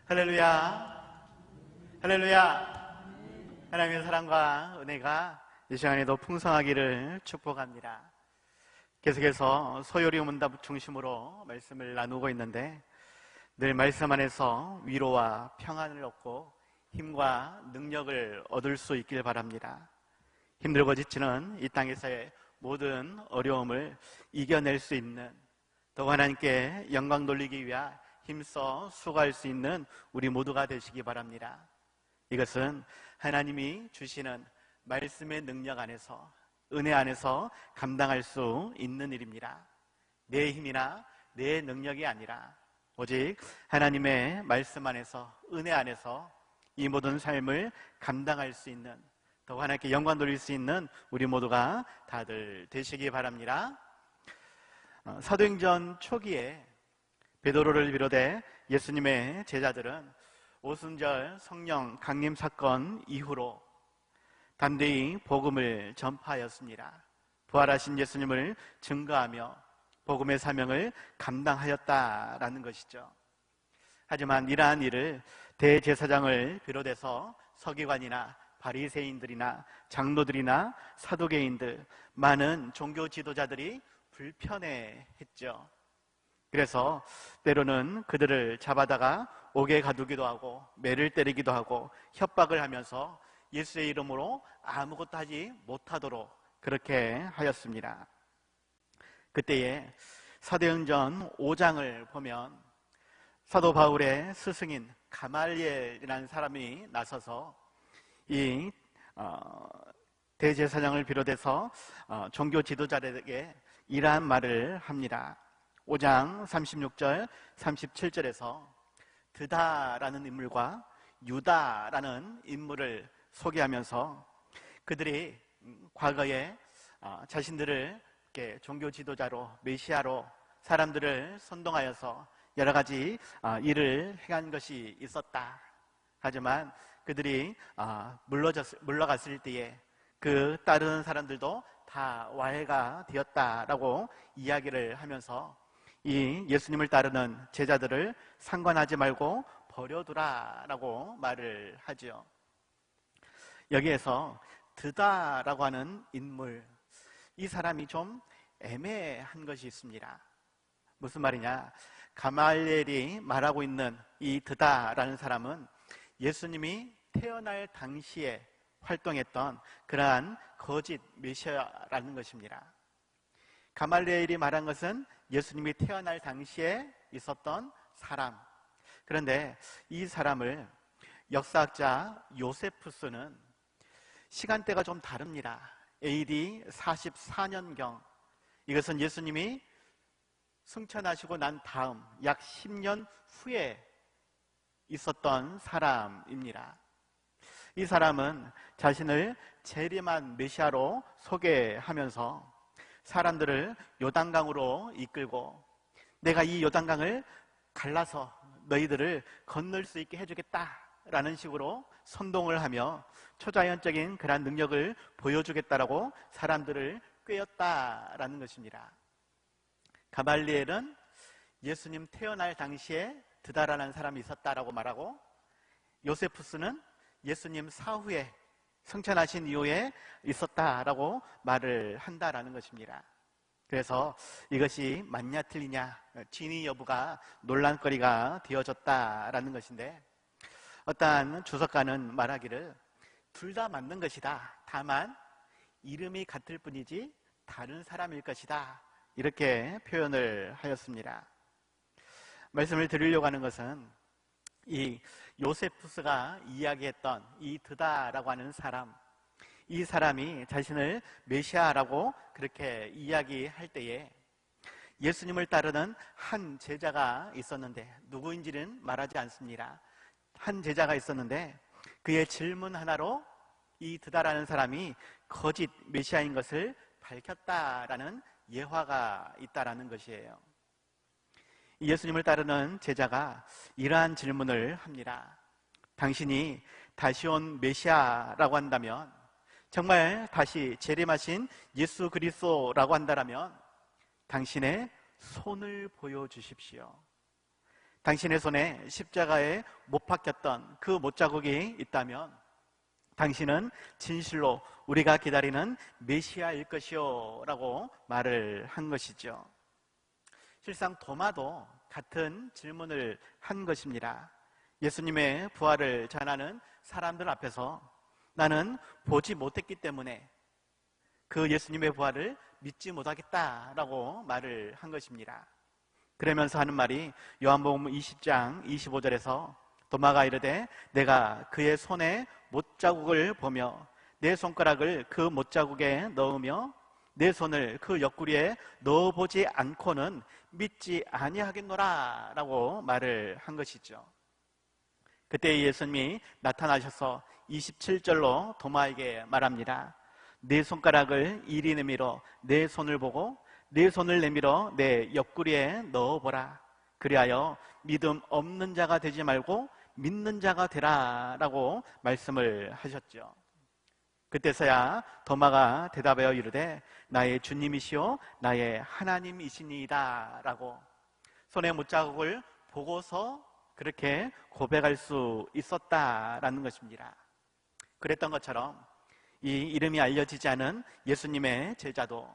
할렐루야, 할렐루야. 하나님의 사랑과 은혜가 이 시간에도 풍성하기를 축복합니다. 계속해서 소요리 문답 중심으로 말씀을 나누고 있는데, 늘 말씀 안에서 위로와 평안을 얻고 힘과 능력을 얻을 수 있길 바랍니다. 힘들고 지치는 이 땅에서의 모든 어려움을 이겨낼 수 있는, 더 하나님께 영광 돌리기 위해 힘써 수고할 수 있는 우리 모두가 되시기 바랍니다. 이것은 하나님이 주시는 말씀의 능력 안에서, 은혜 안에서 감당할 수 있는 일입니다. 내 힘이나 내 능력이 아니라 오직 하나님의 말씀 안에서, 은혜 안에서 이 모든 삶을 감당할 수 있는, 더 하나님께 영광 돌릴 수 있는 우리 모두가 다들 되시기 바랍니다. 사도행전 초기에 베드로를 비롯해 예수님의 제자들은 오순절 성령 강림 사건 이후로 담대히 복음을 전파하였습니다. 부활하신 예수님을 증거하며 복음의 사명을 감당하였다라는 것이죠. 하지만 이러한 일을 대제사장을 비롯해서 서기관이나 바리새인들이나 장로들이나 사두개인들, 많은 종교 지도자들이 불편해했죠. 그래서 때로는 그들을 잡아다가 옥에 가두기도 하고 매를 때리기도 하고 협박을 하면서 예수의 이름으로 아무것도 하지 못하도록 그렇게 하였습니다. 그때에 사도행전 5장을 보면 사도 바울의 스승인 가말리엘이라는 사람이 나서서 이 대제사장을 비롯해서 종교 지도자들에게 이러한 말을 합니다. 5장 36절 37절에서 드다라는 인물과 유다라는 인물을 소개하면서 그들이 과거에 자신들을 이렇게 종교 지도자로, 메시아로 사람들을 선동하여서 여러 가지 일을 행한 것이 있었다. 하지만 그들이 물러갔을 때에 그 따르는 사람들도 다 와해가 되었다라고 이야기를 하면서 이 예수님을 따르는 제자들을 상관하지 말고 버려두라라고 말을 하죠. 여기에서 드다라고 하는 인물, 이 사람이 좀 애매한 것이 있습니다. 무슨 말이냐? 가말리엘이 말하고 있는 이 드다라는 사람은 예수님이 태어날 당시에 활동했던 그러한 거짓 메시아라는 것입니다. 가말리엘이 말한 것은 예수님이 태어날 당시에 있었던 사람. 그런데 이 사람을 역사학자 요세푸스는 시간대가 좀 다릅니다. AD 44년경, 이것은 예수님이 승천하시고 난 다음 약 10년 후에 있었던 사람입니다. 이 사람은 자신을 재림한 메시아로 소개하면서 사람들을 요단강으로 이끌고 내가 이 요단강을 갈라서 너희들을 건널 수 있게 해주겠다라는 식으로 선동을 하며 초자연적인 그런 능력을 보여주겠다라고 사람들을 꾀었다라는 것입니다. 가말리엘은 예수님 태어날 당시에 드다라는 사람이 있었다라고 말하고, 요세푸스는 예수님 사후에 승천하신 이후에 있었다라고 말을 한다라는 것입니다. 그래서 이것이 맞냐 틀리냐 진위 여부가 논란거리가 되어졌다라는 것인데, 어떠한 주석가는 말하기를 둘 다 맞는 것이다. 다만 이름이 같을 뿐이지 다른 사람일 것이다. 이렇게 표현을 하였습니다. 말씀을 드리려고 하는 것은 이 요세푸스가 이야기했던 이 드다라고 하는 사람, 이 사람이 자신을 메시아라고 그렇게 이야기할 때에 예수님을 따르는 한 제자가 있었는데, 누구인지는 말하지 않습니다. 한 제자가 있었는데 그의 질문 하나로 이 드다라는 사람이 거짓 메시아인 것을 밝혔다라는 예화가 있다라는 것이에요. 예수님을 따르는 제자가 이러한 질문을 합니다. 당신이 다시 온 메시아라고 한다면, 정말 다시 재림하신 예수 그리스도라고 한다면 당신의 손을 보여주십시오. 당신의 손에 십자가에 못 박혔던 그 못자국이 있다면 당신은 진실로 우리가 기다리는 메시아일 것이요 라고 말을 한 것이죠. 실상 도마도 같은 질문을 한 것입니다. 예수님의 부활을 전하는 사람들 앞에서 나는 보지 못했기 때문에 그 예수님의 부활을 믿지 못하겠다라고 말을 한 것입니다. 그러면서 하는 말이 요한복음 20장 25절에서 도마가 이르되 내가 그의 손에 못자국을 보며 내 손가락을 그 못자국에 넣으며 내 손을 그 옆구리에 넣어보지 않고는 믿지 아니하겠노라 라고 말을 한 것이죠. 그때 예수님이 나타나셔서 27절로 도마에게 말합니다. 내 손가락을 이리 내밀어 내 손을 보고 내 손을 내밀어 내 옆구리에 넣어보라. 그리하여 믿음 없는 자가 되지 말고 믿는 자가 되라 라고 말씀을 하셨죠. 그때서야 도마가 대답하여 이르되 나의 주님이시오 나의 하나님이시니이다 라고 손에 못자국을 보고서 그렇게 고백할 수 있었다라는 것입니다. 그랬던 것처럼 이 이름이 알려지지 않은 예수님의 제자도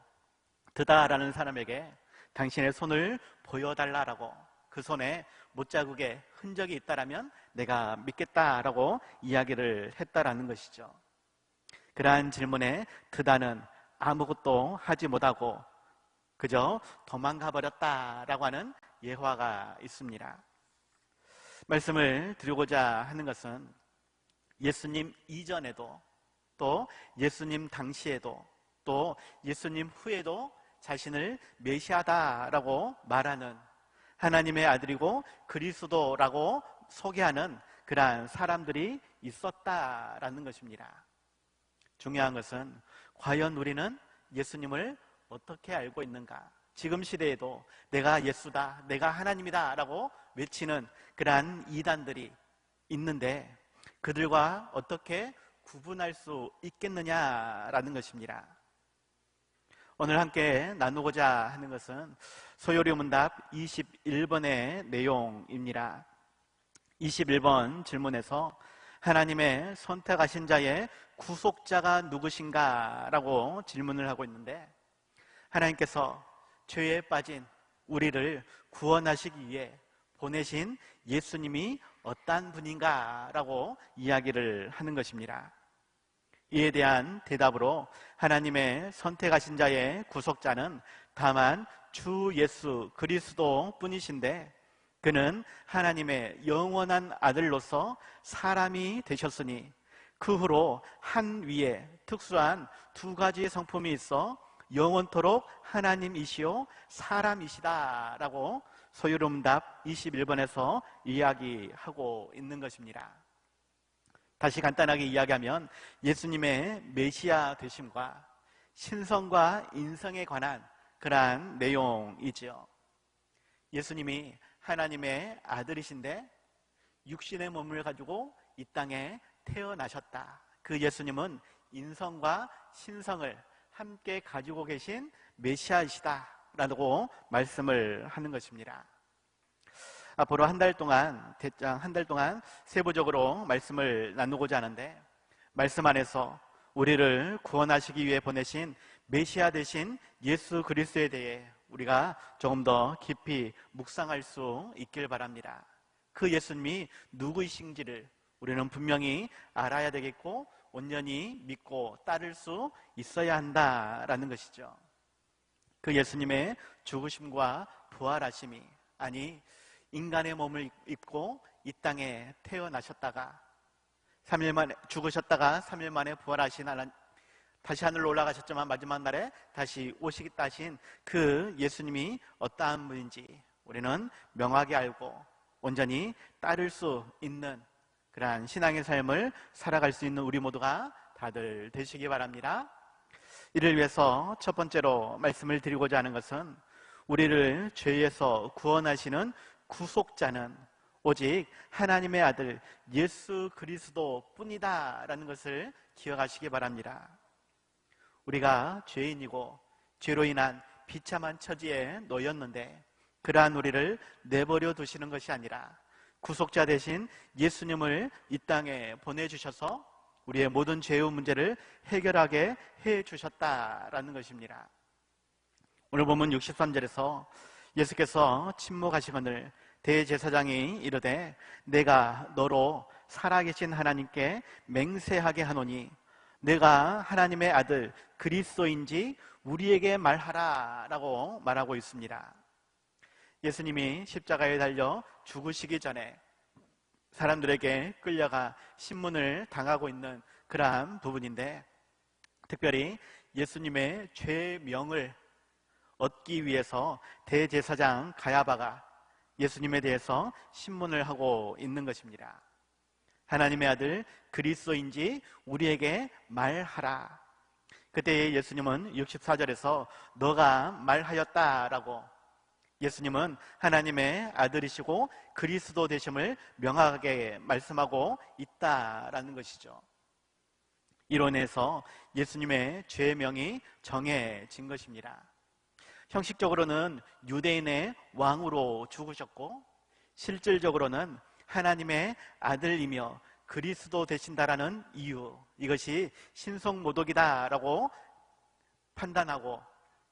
드다라는 사람에게 당신의 손을 보여달라라고 그 손에 못자국의 흔적이 있다라면 내가 믿겠다라고 이야기를 했다라는 것이죠. 그러한 질문에 드다는 아무것도 하지 못하고 그저 도망가 버렸다라고 하는 예화가 있습니다. 말씀을 드리고자 하는 것은 예수님 이전에도 또 예수님 당시에도 또 예수님 후에도 자신을 메시아다라고 말하는 하나님의 아들이고 그리스도라고 소개하는 그러한 사람들이 있었다라는 것입니다. 중요한 것은 과연 우리는 예수님을 어떻게 알고 있는가? 지금 시대에도 내가 예수다, 내가 하나님이다 라고 외치는 그러한 이단들이 있는데 그들과 어떻게 구분할 수 있겠느냐라는 것입니다. 오늘 함께 나누고자 하는 것은 소요리문답 21번의 내용입니다. 21번 질문에서 하나님의 선택하신 자의 구속자가 누구신가? 라고 질문을 하고 있는데 하나님께서 죄에 빠진 우리를 구원하시기 위해 보내신 예수님이 어떠한 분인가? 라고 이야기를 하는 것입니다. 이에 대한 대답으로 하나님의 선택하신 자의 구속자는 다만 주 예수 그리스도 뿐이신데 그는 하나님의 영원한 아들로서 사람이 되셨으니 그 후로 한 위에 특수한 두 가지의 성품이 있어 영원토록 하나님이시오 사람이시다 라고 소요리문답 21번에서 이야기하고 있는 것입니다. 다시 간단하게 이야기하면 예수님의 메시아 되심과 신성과 인성에 관한 그러한 내용이지요. 예수님이 하나님의 아들이신데 육신의 몸을 가지고 이 땅에 태어나셨다. 그 예수님은 인성과 신성을 함께 가지고 계신 메시아이시다 라고 말씀을 하는 것입니다. 앞으로 한 달 동안 세부적으로 말씀을 나누고자 하는데 말씀 안에서 우리를 구원하시기 위해 보내신 메시아 되신 예수 그리스도에 대해 우리가 조금 더 깊이 묵상할 수 있길 바랍니다. 그 예수님이 누구이신지를 우리는 분명히 알아야 되겠고 온전히 믿고 따를 수 있어야 한다라는 것이죠. 그 예수님의 죽으심과 부활하심이 아니 인간의 몸을 입고 이 땅에 태어나셨다가 3일 만에 죽으셨다가 3일 만에 부활하신 다시 하늘로 올라가셨지만 마지막 날에 다시 오시겠다 하신 그 예수님이 어떠한 분인지 우리는 명확히 알고 온전히 따를 수 있는 그러한 신앙의 삶을 살아갈 수 있는 우리 모두가 다들 되시기 바랍니다. 이를 위해서 첫 번째로 말씀을 드리고자 하는 것은 우리를 죄에서 구원하시는 구속자는 오직 하나님의 아들 예수 그리스도 뿐이다 라는 것을 기억하시기 바랍니다. 우리가 죄인이고 죄로 인한 비참한 처지에 놓였는데 그러한 우리를 내버려 두시는 것이 아니라 구속자 대신 예수님을 이 땅에 보내주셔서 우리의 모든 죄의 문제를 해결하게 해주셨다라는 것입니다. 오늘 보면 63절에서 예수께서 침묵하시거늘 대제사장이 이르되 내가 너로 살아계신 하나님께 맹세하게 하노니 내가 하나님의 아들 그리스도인지 우리에게 말하라 라고 말하고 있습니다. 예수님이 십자가에 달려 죽으시기 전에 사람들에게 끌려가 신문을 당하고 있는 그러한 부분인데, 특별히 예수님의 죄명을 얻기 위해서 대제사장 가야바가 예수님에 대해서 신문을 하고 있는 것입니다. 하나님의 아들 그리스도인지 우리에게 말하라. 그때 예수님은 64절에서 너가 말하였다라고, 예수님은 하나님의 아들이시고 그리스도 되심을 명확하게 말씀하고 있다라는 것이죠. 이로 인해서 예수님의 죄명이 정해진 것입니다. 형식적으로는 유대인의 왕으로 죽으셨고, 실질적으로는 하나님의 아들이며 그리스도 되신다라는 이유, 이것이 신성모독이다라고 판단하고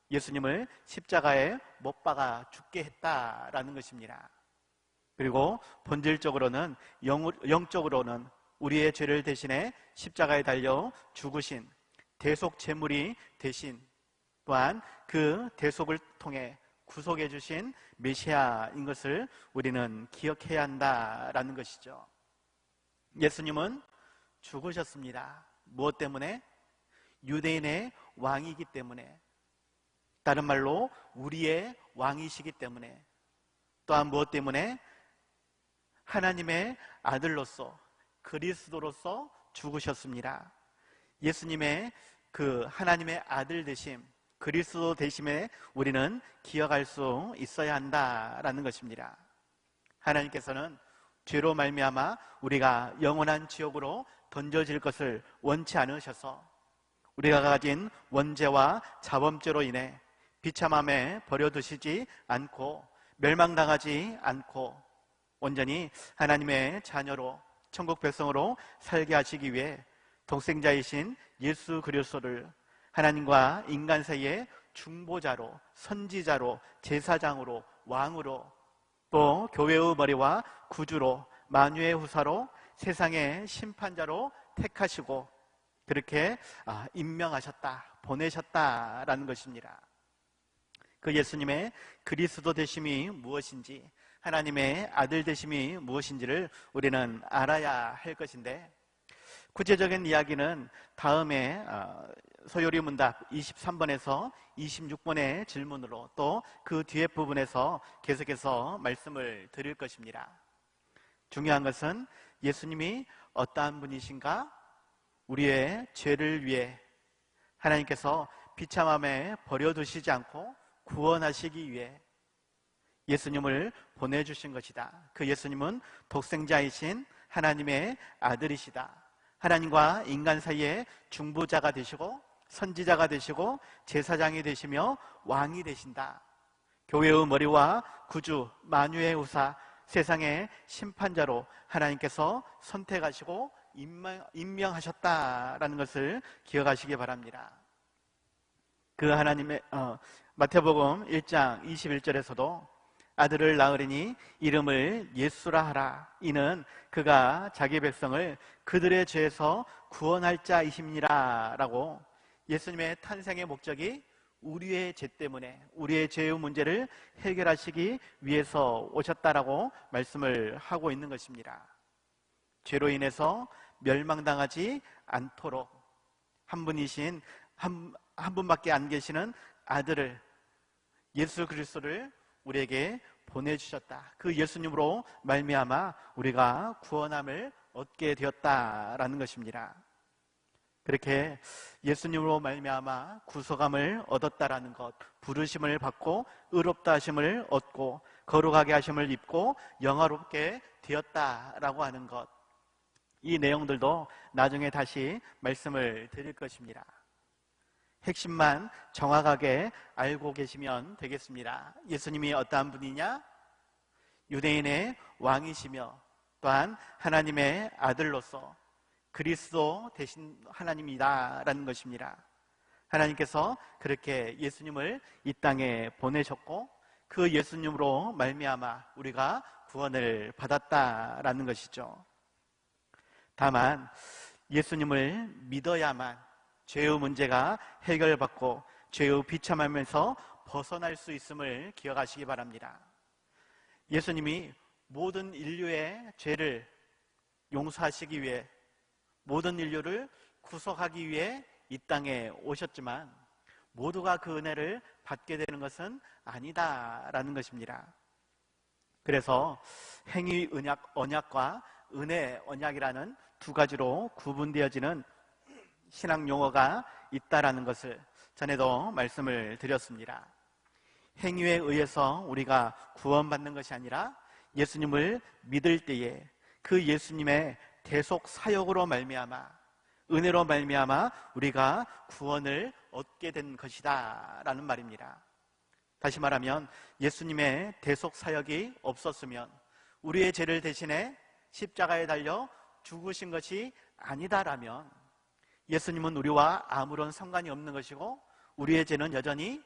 예수님을 십자가에 못 박아 죽게 했다라는 것입니다. 그리고 본질적으로는, 영적으로는 우리의 죄를 대신해 십자가에 달려 죽으신 대속 제물이 되신, 또한 그 대속을 통해 구속해 주신 메시아인 것을 우리는 기억해야 한다라는 것이죠. 예수님은 죽으셨습니다. 무엇 때문에? 유대인의 왕이기 때문에, 다른 말로 우리의 왕이시기 때문에, 또한 무엇 때문에? 하나님의 아들로서, 그리스도로서 죽으셨습니다. 예수님의 그 하나님의 아들 되심, 그리스도 되심에 우리는 기억할 수 있어야 한다라는 것입니다. 하나님께서는 죄로 말미암아 우리가 영원한 지옥으로 던져질 것을 원치 않으셔서 우리가 가진 원죄와 자범죄로 인해 비참함에 버려두시지 않고 멸망당하지 않고 온전히 하나님의 자녀로 천국 백성으로 살게 하시기 위해 독생자이신 예수 그리스도를 하나님과 인간 사이의 중보자로, 선지자로, 제사장으로, 왕으로, 또 교회의 머리와 구주로, 만유의 후사로, 세상의 심판자로 택하시고 그렇게 임명하셨다, 보내셨다라는 것입니다. 그 예수님의 그리스도 되심이 무엇인지, 하나님의 아들 되심이 무엇인지를 우리는 알아야 할 것인데, 구체적인 이야기는 다음에 소요리 문답 23번에서 26번의 질문으로 또 그 뒤에 부분에서 계속해서 말씀을 드릴 것입니다. 중요한 것은 예수님이 어떠한 분이신가? 우리의 죄를 위해 하나님께서 비참함에 버려두시지 않고 구원하시기 위해 예수님을 보내주신 것이다. 그 예수님은 독생자이신 하나님의 아들이시다. 하나님과 인간 사이의 중보자가 되시고 선지자가 되시고 제사장이 되시며 왕이 되신다. 교회의 머리와 구주, 만유의 후사, 세상의 심판자로 하나님께서 선택하시고 임명하셨다라는 것을 기억하시기 바랍니다. 그 하나님의 마태복음 1장 21절에서도 아들을 낳으리니 이름을 예수라 하라. 이는 그가 자기 백성을 그들의 죄에서 구원할 자이심니라 라고, 예수님의 탄생의 목적이 우리의 죄 때문에 우리의 죄의 문제를 해결하시기 위해서 오셨다라고 말씀을 하고 있는 것입니다. 죄로 인해서 멸망당하지 않도록 한 분이신 한 분밖에 안 계시는 아들을, 예수 그리스도를 우리에게 보내주셨다. 그 예수님으로 말미암아 우리가 구원함을 얻게 되었다라는 것입니다. 그렇게 예수님으로 말미암아 구속함을 얻었다라는 것, 부르심을 받고 의롭다 하심을 얻고 거룩하게 하심을 입고 영화롭게 되었다라고 하는 것, 이 내용들도 나중에 다시 말씀을 드릴 것입니다. 핵심만 정확하게 알고 계시면 되겠습니다. 예수님이 어떠한 분이냐? 유대인의 왕이시며 또한 하나님의 아들로서 그리스도 대신 하나님이다라는 것입니다. 하나님께서 그렇게 예수님을 이 땅에 보내셨고 그 예수님으로 말미암아 우리가 구원을 받았다라는 것이죠. 다만 예수님을 믿어야만 죄의 문제가 해결받고 죄의 비참함에서 벗어날 수 있음을 기억하시기 바랍니다. 예수님이 모든 인류의 죄를 용서하시기 위해 모든 인류를 구속하기 위해 이 땅에 오셨지만 모두가 그 은혜를 받게 되는 것은 아니다라는 것입니다. 그래서 행위 언약과 은혜 언약이라는 두 가지로 구분되어지는 신앙 용어가 있다라는 것을 전에도 말씀을 드렸습니다. 행위에 의해서 우리가 구원받는 것이 아니라 예수님을 믿을 때에 그 예수님의 대속 사역으로 말미암아 은혜로 말미암아 우리가 구원을 얻게 된 것이다 라는 말입니다. 다시 말하면 예수님의 대속 사역이 없었으면 우리의 죄를 대신해 십자가에 달려 죽으신 것이 아니다라면 예수님은 우리와 아무런 상관이 없는 것이고 우리의 죄는 여전히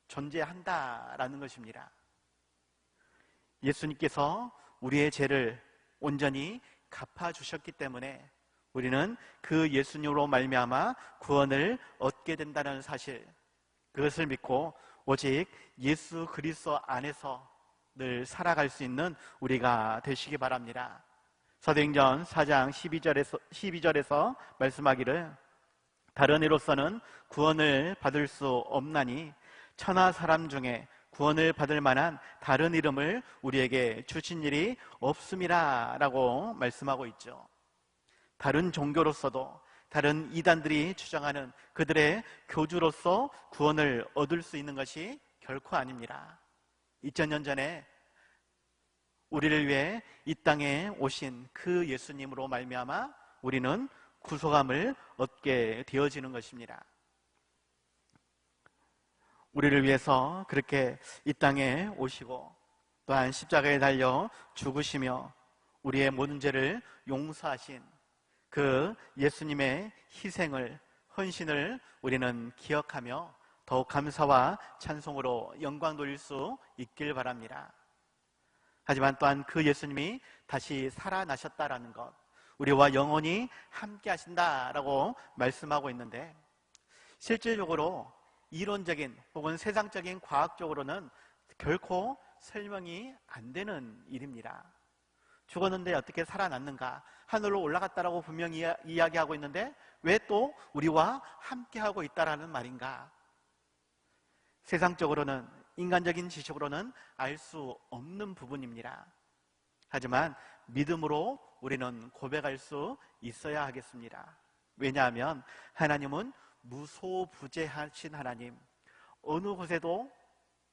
존재한다라는 것입니다. 예수님께서 우리의 죄를 온전히 갚아주셨기 때문에 우리는 그 예수님으로 말미암아 구원을 얻게 된다는 사실, 그것을 믿고 오직 예수 그리스도 안에서 늘 살아갈 수 있는 우리가 되시기 바랍니다. 사도행전 4장 12절에서 말씀하기를 다른 이로서는 구원을 받을 수 없나니 천하 사람 중에 구원을 받을 만한 다른 이름을 우리에게 주신 일이 없음이라 라고 말씀하고 있죠. 다른 종교로서도 다른 이단들이 주장하는 그들의 교주로서 구원을 얻을 수 있는 것이 결코 아닙니다. 2000년 전에 우리를 위해 이 땅에 오신 그 예수님으로 말미암아 우리는 구속함을 얻게 되어지는 것입니다. 우리를 위해서 그렇게 이 땅에 오시고 또한 십자가에 달려 죽으시며 우리의 모든 죄를 용서하신 그 예수님의 희생을, 헌신을 우리는 기억하며 더욱 감사와 찬송으로 영광 돌릴 수 있길 바랍니다. 하지만 또한 그 예수님이 다시 살아나셨다라는 것, 우리와 영원히 함께 하신다라고 말씀하고 있는데 실질적으로 이론적인 혹은 세상적인 과학적으로는 결코 설명이 안 되는 일입니다. 죽었는데 어떻게 살아났는가? 하늘로 올라갔다라고 분명히 이야기하고 있는데 왜 또 우리와 함께하고 있다라는 말인가? 세상적으로는, 인간적인 지식으로는 알 수 없는 부분입니다. 하지만 믿음으로 우리는 고백할 수 있어야 하겠습니다. 왜냐하면 하나님은 무소부재하신 하나님, 어느 곳에도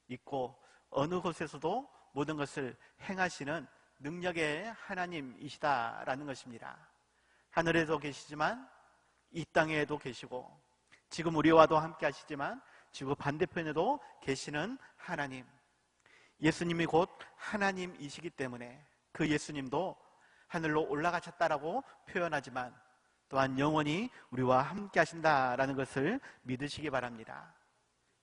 있고 어느 곳에서도 모든 것을 행하시는 능력의 하나님이시다라는 것입니다. 하늘에도 계시지만 이 땅에도 계시고 지금 우리와도 함께 하시지만 지구 반대편에도 계시는 하나님, 예수님이 곧 하나님이시기 때문에 그 예수님도 하늘로 올라가셨다라고 표현하지만 또한 영원히 우리와 함께 하신다라는 것을 믿으시기 바랍니다.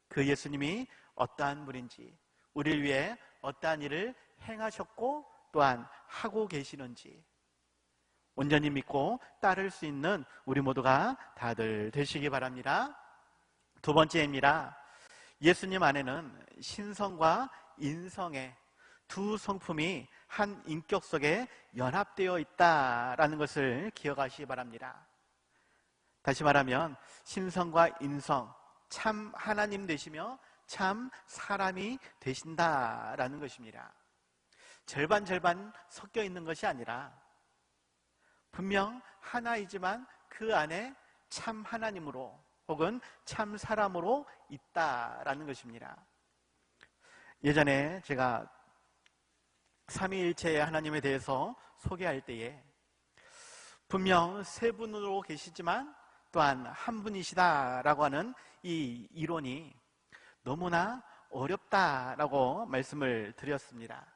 그 예수님이 어떠한 분인지, 우리를 위해 어떠한 일을 행하셨고 또한 하고 계시는지 온전히 믿고 따를 수 있는 우리 모두가 다들 되시기 바랍니다. 두 번째입니다. 예수님 안에는 신성과 인성의 두 성품이 한 인격 속에 연합되어 있다라는 것을 기억하시기 바랍니다. 다시 말하면 신성과 인성, 참 하나님 되시며 참 사람이 되신다라는 것입니다. 절반 섞여 있는 것이 아니라 분명 하나이지만 그 안에 참 하나님으로 혹은 참 사람으로 있다라는 것입니다. 예전에 제가 삼위일체의 하나님에 대해서 소개할 때에 분명 세 분으로 계시지만 또한 한 분이시다라고 하는 이 이론이 너무나 어렵다라고 말씀을 드렸습니다.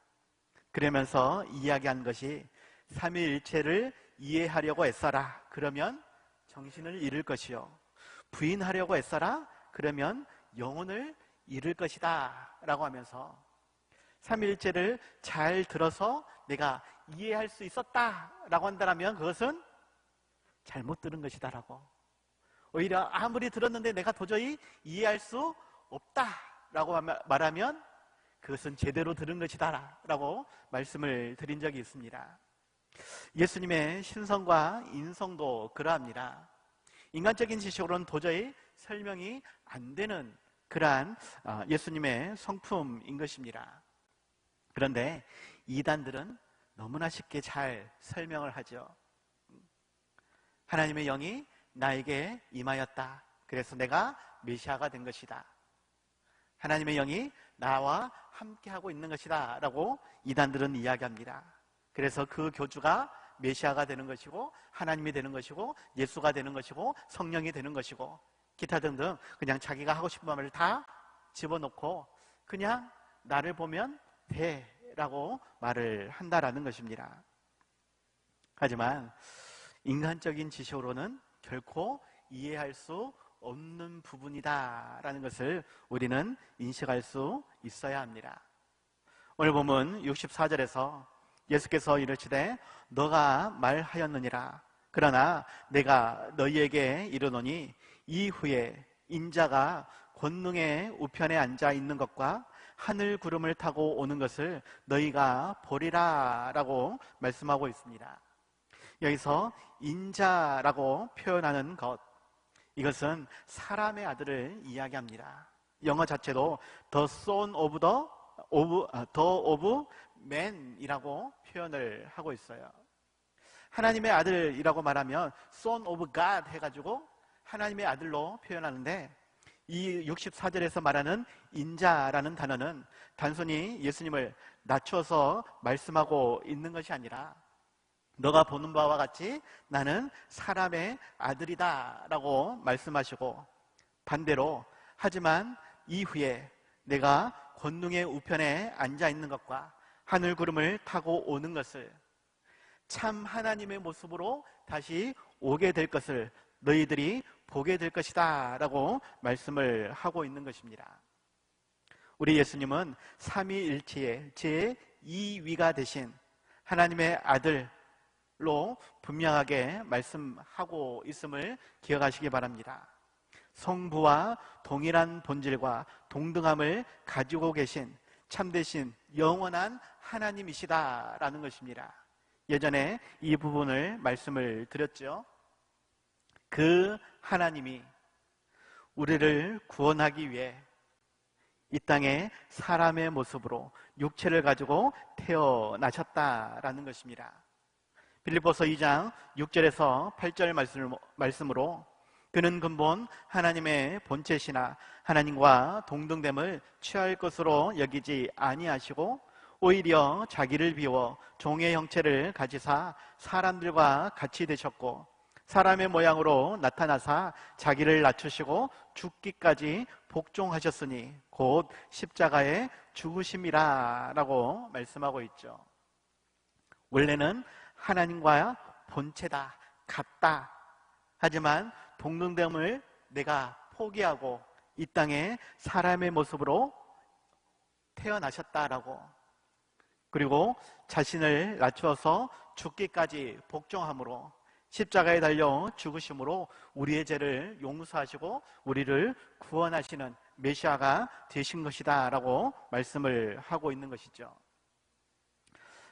그러면서 이야기한 것이 삼위일체를 이해하려고 애써라. 그러면 정신을 잃을 것이요. 부인하려고 애써라. 그러면 영혼을 잃을 것이다. 라고 하면서 삼위일체를 잘 들어서 내가 이해할 수 있었다. 라고 한다면 그것은 잘못 들은 것이다. 라고. 오히려 아무리 들었는데 내가 도저히 이해할 수 없다. 라고 말하면 그것은 제대로 들은 것이다. 라고 말씀을 드린 적이 있습니다. 예수님의 신성과 인성도 그러합니다. 인간적인 지식으로는 도저히 설명이 안 되는 그러한 예수님의 성품인 것입니다. 그런데 이단들은 너무나 쉽게 잘 설명을 하죠. 하나님의 영이 나에게 임하였다. 그래서 내가 메시아가 된 것이다. 하나님의 영이 나와 함께하고 있는 것이다 라고 이단들은 이야기합니다. 그래서 그 교주가 메시아가 되는 것이고 하나님이 되는 것이고 예수가 되는 것이고 성령이 되는 것이고 기타 등등 그냥 자기가 하고 싶은 말을 다 집어넣고 그냥 나를 보면 돼 라고 말을 한다라는 것입니다. 하지만 인간적인 지식으로는 결코 이해할 수 없는 부분이다 라는 것을 우리는 인식할 수 있어야 합니다. 오늘 본문 64절에서 예수께서 이르시되 너가 말하였느니라. 그러나 내가 너희에게 이르노니 이후에 인자가 권능의 우편에 앉아 있는 것과 하늘 구름을 타고 오는 것을 너희가 보리라 라고 말씀하고 있습니다. 여기서 인자라고 표현하는 것, 이것은 사람의 아들을 이야기합니다. 영어 자체도 The Son of Man이라고 표현을 하고 있어요. 하나님의 아들이라고 말하면 Son of God 해가지고 하나님의 아들로 표현하는데 이 64절에서 말하는 인자라는 단어는 단순히 예수님을 낮춰서 말씀하고 있는 것이 아니라 너가 보는 바와 같이 나는 사람의 아들이다 라고 말씀하시고 반대로 하지만 이후에 내가 권능의 우편에 앉아 있는 것과 하늘 구름을 타고 오는 것을 참 하나님의 모습으로 다시 오게 될 것을 너희들이 보게 될 것이다 라고 말씀을 하고 있는 것입니다. 우리 예수님은 삼위일체의 제2위가 되신 하나님의 아들로 분명하게 말씀하고 있음을 기억하시기 바랍니다. 성부와 동일한 본질과 동등함을 가지고 계신 참되신 영원한 하나님이시다라는 것입니다. 예전에 이 부분을 말씀을 드렸죠. 그 하나님이 우리를 구원하기 위해 이 땅에 사람의 모습으로 육체를 가지고 태어나셨다라는 것입니다. 빌립보서 2장 6절에서 8절 말씀으로 그는 근본 하나님의 본체시나 하나님과 동등됨을 취할 것으로 여기지 아니하시고 오히려 자기를 비워 종의 형체를 가지사 사람들과 같이 되셨고 사람의 모양으로 나타나사 자기를 낮추시고 죽기까지 복종하셨으니 곧 십자가에 죽으심이라 라고 말씀하고 있죠. 원래는 하나님과 본체다, 같다. 하지만 동등됨을 내가 포기하고 이 땅에 사람의 모습으로 태어나셨다라고, 그리고 자신을 낮추어서 죽기까지 복종함으로 십자가에 달려 죽으심으로 우리의 죄를 용서하시고 우리를 구원하시는 메시아가 되신 것이다 라고 말씀을 하고 있는 것이죠.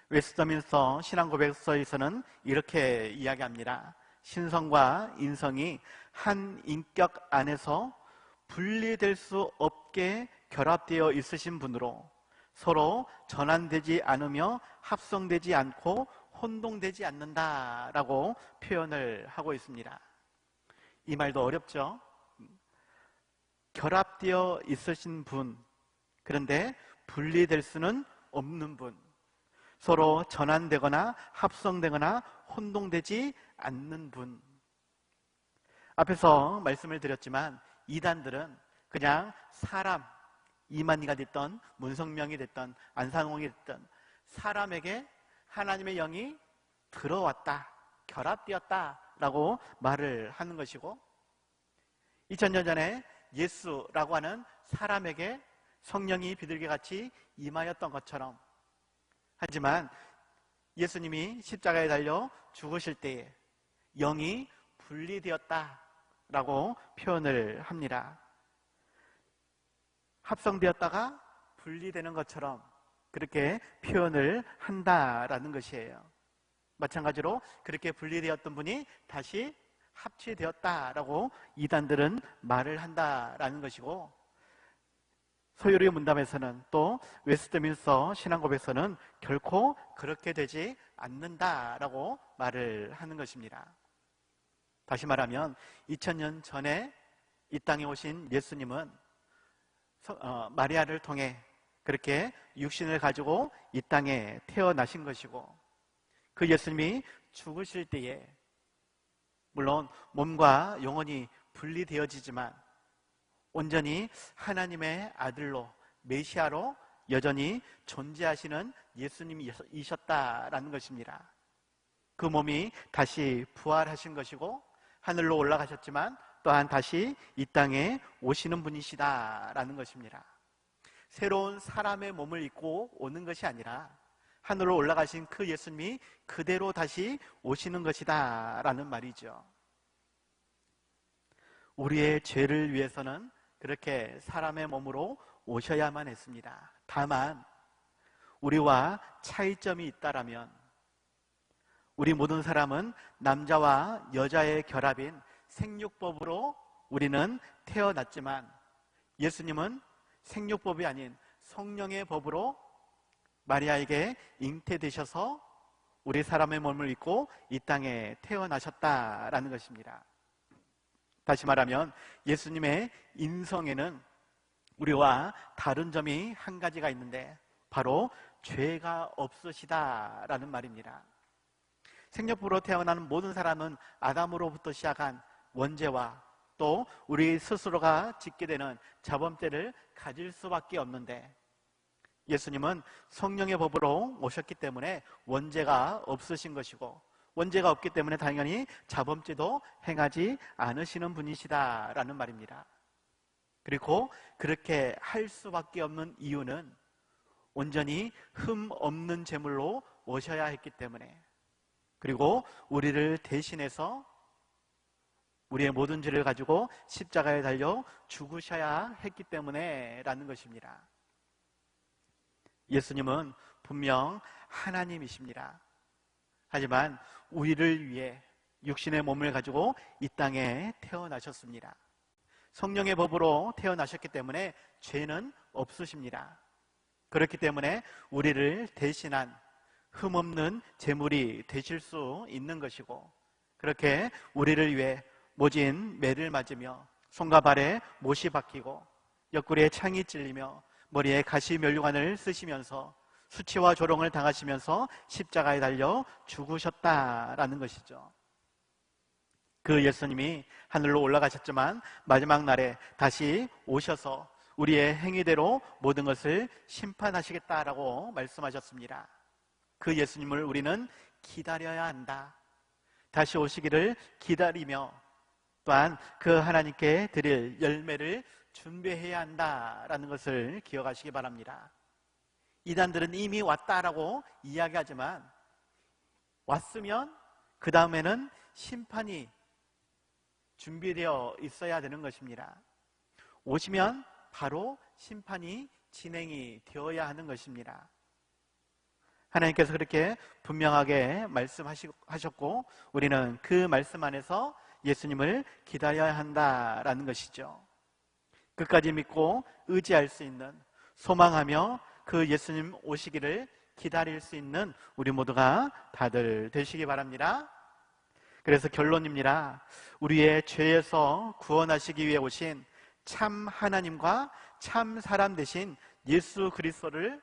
웨스트민스터 신앙고백서에서는 이렇게 이야기합니다. 신성과 인성이 한 인격 안에서 분리될 수 없게 결합되어 있으신 분으로 서로 전환되지 않으며 합성되지 않고 혼동되지 않는다라고 표현을 하고 있습니다. 이 말도 어렵죠? 결합되어 있으신 분, 그런데 분리될 수는 없는 분, 서로 전환되거나 합성되거나 혼동되지 않는 분. 앞에서 말씀을 드렸지만 이단들은 그냥 사람, 이만희가 됐던 문성명이 됐던 안상홍이 됐던 사람에게 하나님의 영이 들어왔다, 결합되었다 라고 말을 하는 것이고, 2000년 전에 예수라고 하는 사람에게 성령이 비둘기같이 임하였던 것처럼, 하지만 예수님이 십자가에 달려 죽으실 때에 영이 분리되었다라고 표현을 합니다. 합성되었다가 분리되는 것처럼 그렇게 표현을 한다라는 것이에요. 마찬가지로 그렇게 분리되었던 분이 다시 합치되었다라고 이단들은 말을 한다라는 것이고, 소요리 문답에서는 또 웨스트민스터 신앙고백에서는 결코 그렇게 되지 않는다라고 말을 하는 것입니다. 다시 말하면 2000년 전에 이 땅에 오신 예수님은 마리아를 통해 그렇게 육신을 가지고 이 땅에 태어나신 것이고, 그 예수님이 죽으실 때에 물론 몸과 영혼이 분리되어지지만 온전히 하나님의 아들로, 메시아로 여전히 존재하시는 예수님이셨다라는 것입니다. 그 몸이 다시 부활하신 것이고 하늘로 올라가셨지만 또한 다시 이 땅에 오시는 분이시다라는 것입니다. 새로운 사람의 몸을 입고 오는 것이 아니라 하늘로 올라가신 그 예수님이 그대로 다시 오시는 것이다라는 말이죠. 우리의 죄를 위해서는 그렇게 사람의 몸으로 오셔야만 했습니다. 다만 우리와 차이점이 있다라면, 우리 모든 사람은 남자와 여자의 결합인 생육법으로 우리는 태어났지만 예수님은 생육법이 아닌 성령의 법으로 마리아에게 잉태되셔서 우리 사람의 몸을 입고 이 땅에 태어나셨다라는 것입니다. 다시 말하면 예수님의 인성에는 우리와 다른 점이 한 가지가 있는데 바로 죄가 없으시다라는 말입니다. 생육법으로 태어나는 모든 사람은 아담으로부터 시작한 원죄와 또 우리 스스로가 짓게 되는 자범죄를 가질 수밖에 없는데, 예수님은 성령의 법으로 오셨기 때문에 원죄가 없으신 것이고, 원죄가 없기 때문에 당연히 자범죄도 행하지 않으시는 분이시다라는 말입니다. 그리고 그렇게 할 수밖에 없는 이유는 온전히 흠 없는 제물로 오셔야 했기 때문에, 그리고 우리를 대신해서 우리의 모든 죄를 가지고 십자가에 달려 죽으셔야 했기 때문에 라는 것입니다. 예수님은 분명 하나님이십니다. 하지만 우리를 위해 육신의 몸을 가지고 이 땅에 태어나셨습니다. 성령의 법으로 태어나셨기 때문에 죄는 없으십니다. 그렇기 때문에 우리를 대신한 흠없는 제물이 되실 수 있는 것이고, 그렇게 우리를 위해 모진 매를 맞으며 손과 발에 못이 박히고 옆구리에 창이 찔리며 머리에 가시 면류관을 쓰시면서 수치와 조롱을 당하시면서 십자가에 달려 죽으셨다라는 것이죠. 그 예수님이 하늘로 올라가셨지만 마지막 날에 다시 오셔서 우리의 행위대로 모든 것을 심판하시겠다라고 말씀하셨습니다. 그 예수님을 우리는 기다려야 한다. 다시 오시기를 기다리며 또한 그 하나님께 드릴 열매를 준비해야 한다라는 것을 기억하시기 바랍니다. 이단들은 이미 왔다라고 이야기하지만 왔으면 그 다음에는 심판이 준비되어 있어야 되는 것입니다. 오시면 바로 심판이 진행이 되어야 하는 것입니다. 하나님께서 그렇게 분명하게 말씀하셨고 우리는 그 말씀 안에서 예수님을 기다려야 한다라는 것이죠. 끝까지 믿고 의지할 수 있는, 소망하며 그 예수님 오시기를 기다릴 수 있는 우리 모두가 다들 되시기 바랍니다. 그래서 결론입니다. 우리의 죄에서 구원하시기 위해 오신 참 하나님과 참 사람 되신 예수 그리스도를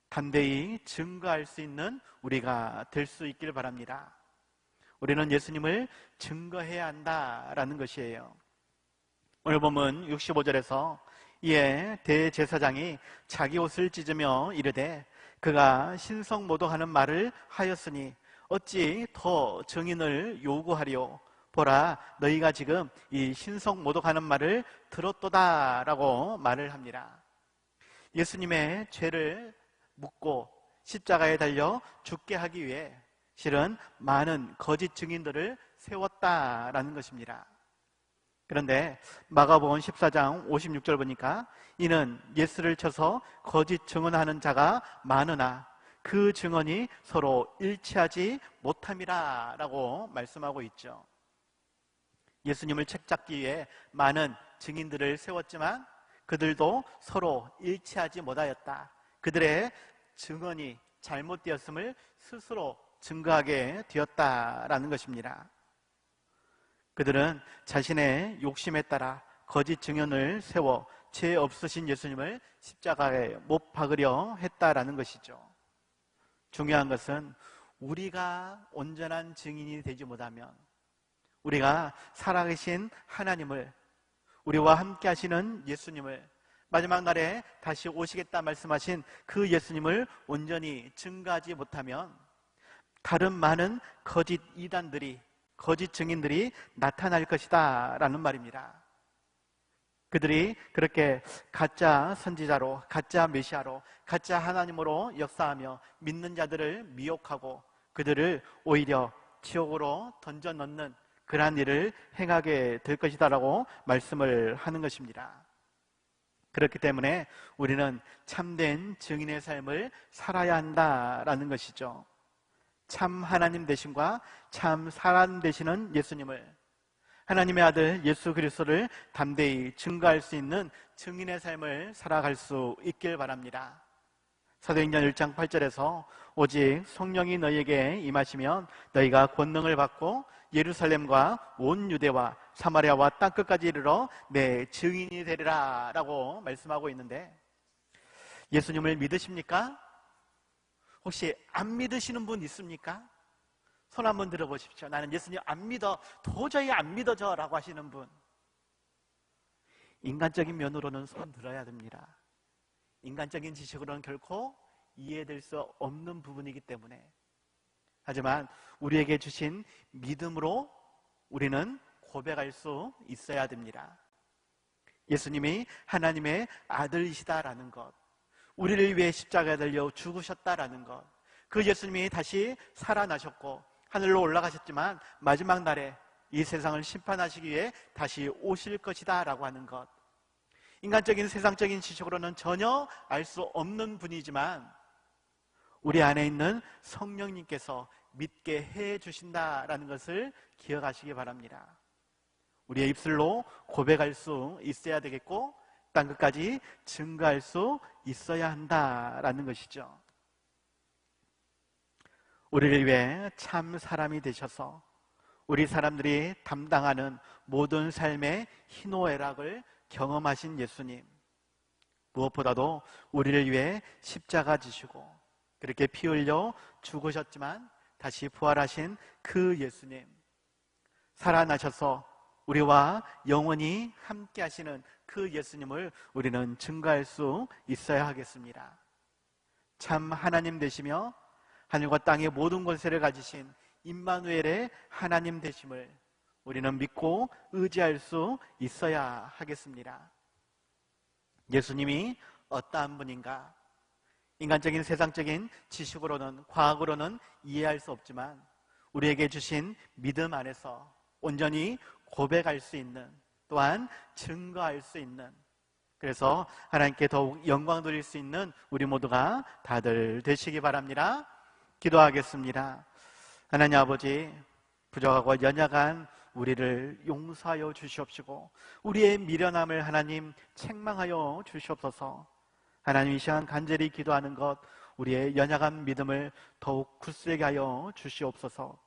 담대히 증거할 수 있는 우리가 될 수 있길 바랍니다. 우리는 예수님을 증거해야 한다라는 것이에요. 오늘 본문 65절에서 이에 대제사장이 자기 옷을 찢으며 이르되 그가 신성모독하는 말을 하였으니 어찌 더 증인을 요구하리요? 보라, 너희가 지금 이 신성모독하는 말을 들었도다 라고 말을 합니다. 예수님의 죄를 묻고 십자가에 달려 죽게 하기 위해 실은 많은 거짓 증인들을 세웠다라는 것입니다. 그런데 마가복음 14장 56절 보니까 이는 예수를 쳐서 거짓 증언하는 자가 많으나 그 증언이 서로 일치하지 못함이라 라고 말씀하고 있죠. 예수님을 책잡기 위해 많은 증인들을 세웠지만 그들도 서로 일치하지 못하였다. 그들의 증언이 잘못되었음을 스스로 증거하게 되었다라는 것입니다. 그들은 자신의 욕심에 따라 거짓 증언을 세워 죄 없으신 예수님을 십자가에 못 박으려 했다라는 것이죠. 중요한 것은 우리가 온전한 증인이 되지 못하면 우리가 살아계신 하나님을, 우리와 함께 하시는 예수님을, 마지막 날에 다시 오시겠다 말씀하신 그 예수님을 온전히 증거하지 못하면 다른 많은 거짓 이단들이, 거짓 증인들이 나타날 것이다 라는 말입니다. 그들이 그렇게 가짜 선지자로, 가짜 메시아로, 가짜 하나님으로 역사하며 믿는 자들을 미혹하고 그들을 오히려 지옥으로 던져 넣는 그러한 일을 행하게 될 것이다 라고 말씀을 하는 것입니다. 그렇기 때문에 우리는 참된 증인의 삶을 살아야 한다라는 것이죠. 참 하나님 되심과 참 사람 되시는 예수님을, 하나님의 아들 예수 그리스도를 담대히 증거할 수 있는 증인의 삶을 살아갈 수 있길 바랍니다. 사도행전 1장 8절에서 오직 성령이 너희에게 임하시면 너희가 권능을 받고 예루살렘과 온 유대와 사마리아와 땅끝까지 이르러 내 증인이 되리라 라고 말씀하고 있는데, 예수님을 믿으십니까? 혹시 안 믿으시는 분 있습니까? 손 한번 들어보십시오. 나는 예수님 안 믿어, 도저히 안 믿어져 라고 하시는 분. 인간적인 면으로는 손 들어야 됩니다. 인간적인 지식으로는 결코 이해될 수 없는 부분이기 때문에. 하지만 우리에게 주신 믿음으로 우리는 고백할 수 있어야 됩니다. 예수님이 하나님의 아들이시다라는 것, 우리를 위해 십자가에 달려 죽으셨다라는 것, 그 예수님이 다시 살아나셨고 하늘로 올라가셨지만 마지막 날에 이 세상을 심판하시기 위해 다시 오실 것이다 라고 하는 것, 인간적인 세상적인 지식으로는 전혀 알 수 없는 분이지만 우리 안에 있는 성령님께서 믿게 해 주신다라는 것을 기억하시기 바랍니다. 우리의 입술로 고백할 수 있어야 되겠고 땅끝까지 증거할 수 있어야 한다라는 것이죠. 우리를 위해 참 사람이 되셔서 우리 사람들이 담당하는 모든 삶의 희노애락을 경험하신 예수님, 무엇보다도 우리를 위해 십자가 지시고 그렇게 피 흘려 죽으셨지만 다시 부활하신 그 예수님, 살아나셔서 우리와 영원히 함께 하시는 그 예수님을 우리는 증거할 수 있어야 하겠습니다. 참 하나님 되시며 하늘과 땅의 모든 권세를 가지신 임마누엘의 하나님 되심을 우리는 믿고 의지할 수 있어야 하겠습니다. 예수님이 어떠한 분인가? 인간적인 세상적인 지식으로는, 과학으로는 이해할 수 없지만 우리에게 주신 믿음 안에서 온전히 고백할 수 있는, 또한 증거할 수 있는, 그래서 하나님께 더욱 영광 돌릴 수 있는 우리 모두가 다들 되시기 바랍니다. 기도하겠습니다. 하나님 아버지, 부족하고 연약한 우리를 용서하여 주시옵시고 우리의 미련함을 하나님 책망하여 주시옵소서. 하나님, 이 시간 간절히 기도하는 것, 우리의 연약한 믿음을 더욱 굳세게 하여 주시옵소서.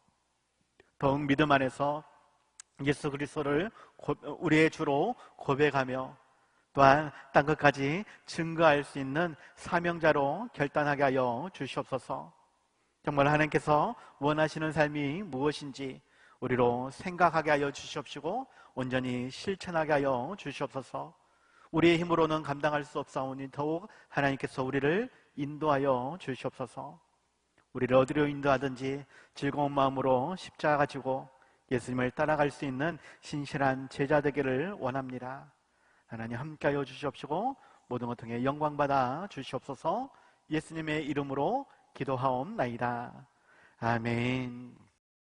더욱 믿음 안에서 예수 그리스도를 우리의 주로 고백하며 또한 땅끝까지 증거할 수 있는 사명자로 결단하게 하여 주시옵소서. 정말 하나님께서 원하시는 삶이 무엇인지 우리로 생각하게 하여 주시옵시고 온전히 실천하게 하여 주시옵소서. 우리의 힘으로는 감당할 수 없사오니 더욱 하나님께서 우리를 인도하여 주시옵소서. 우리를 어디로 인도하든지 즐거운 마음으로 십자가 가지고 예수님을 따라갈 수 있는 신실한 제자 되기를 원합니다. 하나님 함께하여 주시옵시고 모든 것 통해 영광 받아 주시옵소서. 예수님의 이름으로 기도하옵나이다. 아멘.